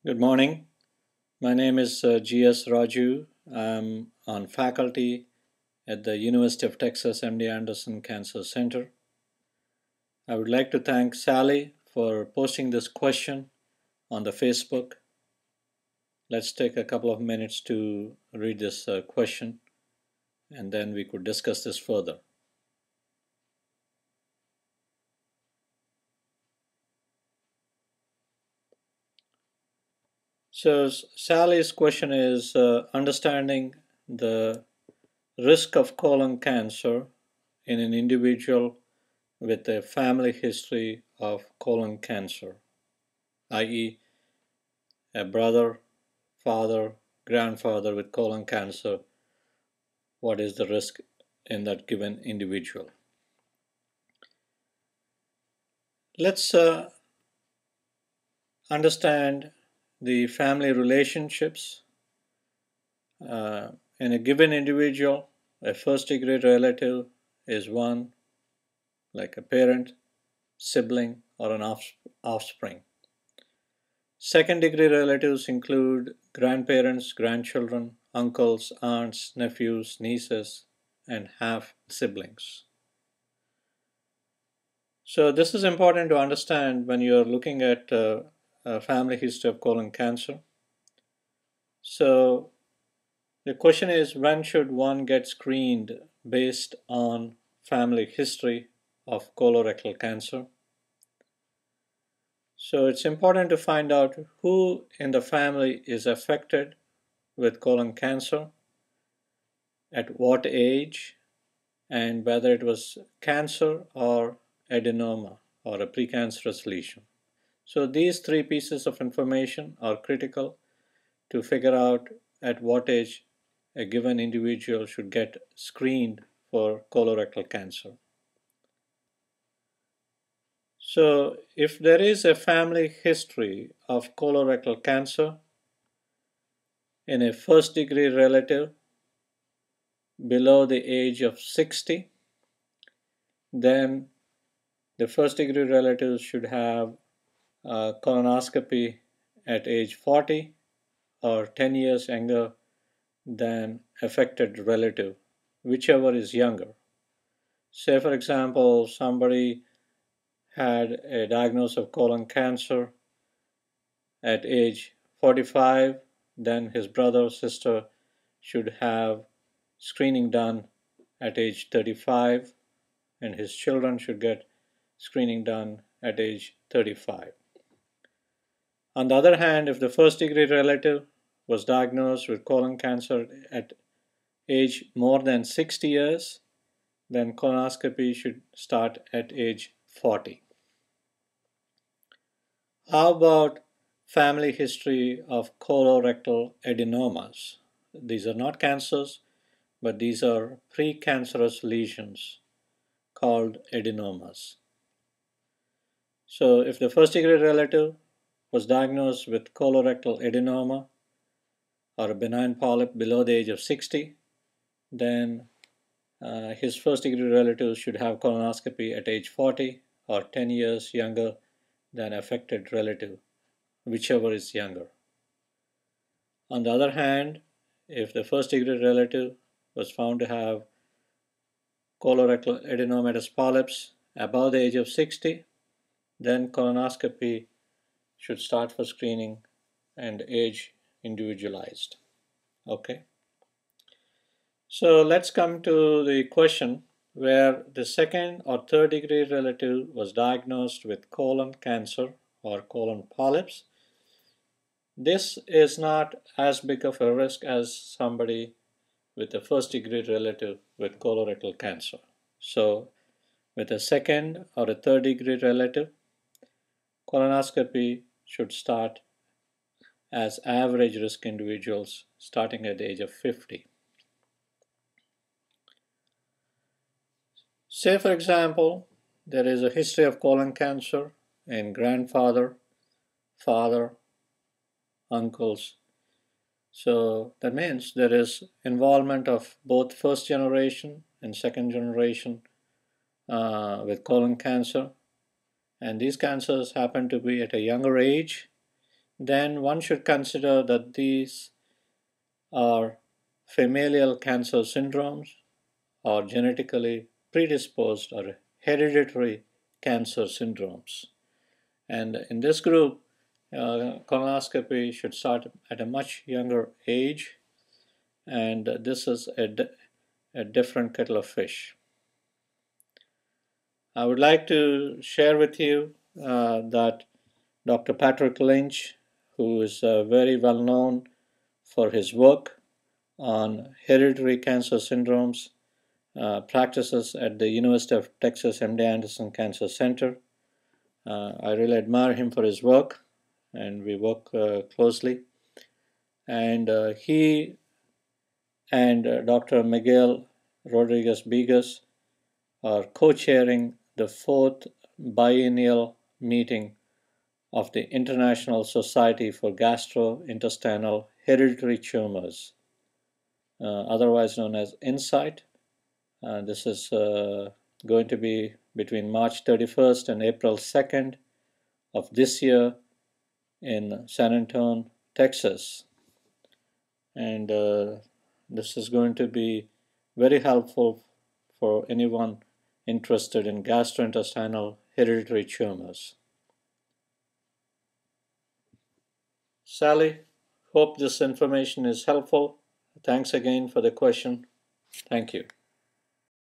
Good morning. My name is G.S. Raju. I'm on faculty at the University of Texas MD Anderson Cancer Center. I would like to thank Sally for posting this question on the Facebook. Let's take a couple of minutes to read this question and then we could discuss this further. So Sally's question is understanding the risk of colon cancer in an individual with a family history of colon cancer, i.e., a brother, father, grandfather with colon cancer. What is the risk in that given individual? Let's understand the family relationships. In a given individual, a first-degree relative is one, like a parent, sibling, or an offspring. Second-degree relatives include grandparents, grandchildren, uncles, aunts, nephews, nieces, and half-siblings. So this is important to understand when you're looking at a family history of colon cancer. So the question is, when should one get screened based on family history of colorectal cancer? So it's important to find out who in the family is affected with colon cancer, at what age, and whether it was cancer or adenoma or a precancerous lesion. So these three pieces of information are critical to figure out at what age a given individual should get screened for colorectal cancer. So if there is a family history of colorectal cancer in a first-degree relative below the age of 60, then the first-degree relatives should have a colonoscopy at age 40 or 10 years younger than affected relative, whichever is younger. Say, for example, somebody had a diagnosis of colon cancer at age 45, then his brother or sister should have screening done at age 35, and his children should get screening done at age 35. On the other hand, if the first degree relative was diagnosed with colon cancer at age more than 60 years, then colonoscopy should start at age 40. How about family history of colorectal adenomas? These are not cancers, but these are precancerous lesions called adenomas. So if the first degree relative was diagnosed with colorectal adenoma or a benign polyp below the age of 60, then his first degree relative should have colonoscopy at age 40 or 10 years younger than affected relative, whichever is younger. On the other hand, if the first degree relative was found to have colorectal adenomatous polyps above the age of 60, then colonoscopy should start for screening and age individualized. Okay. So let's come to the question where the second or third degree relative was diagnosed with colon cancer or colon polyps. This is not as big of a risk as somebody with a first degree relative with colorectal cancer. So with a second or a third degree relative, colonoscopy should start as average risk individuals starting at the age of 50. Say, for example, there is a history of colon cancer in grandfather, father, uncles. So that means there is involvement of both first generation and second generation with colon cancer. And these cancers happen to be at a younger age then one should consider that these are familial cancer syndromes or genetically predisposed or hereditary cancer syndromes. And in this group, colonoscopy should start at a much younger age, and this is a different kettle of fish. I would like to share with you that Dr. Patrick Lynch, who is very well known for his work on hereditary cancer syndromes, practices at the University of Texas MD Anderson Cancer Center. I really admire him for his work, and we work closely. And he and Dr. Miguel Rodriguez Bigas are co-chairing the fourth biennial meeting of the International Society for Gastrointestinal Hereditary Tumors, otherwise known as INSIGHT. This is going to be between March 31st and April 2nd of this year in San Antonio, Texas. And this is going to be very helpful for anyone interested in gastrointestinal hereditary tumors. Sally, hope this information is helpful. Thanks again for the question. Thank you.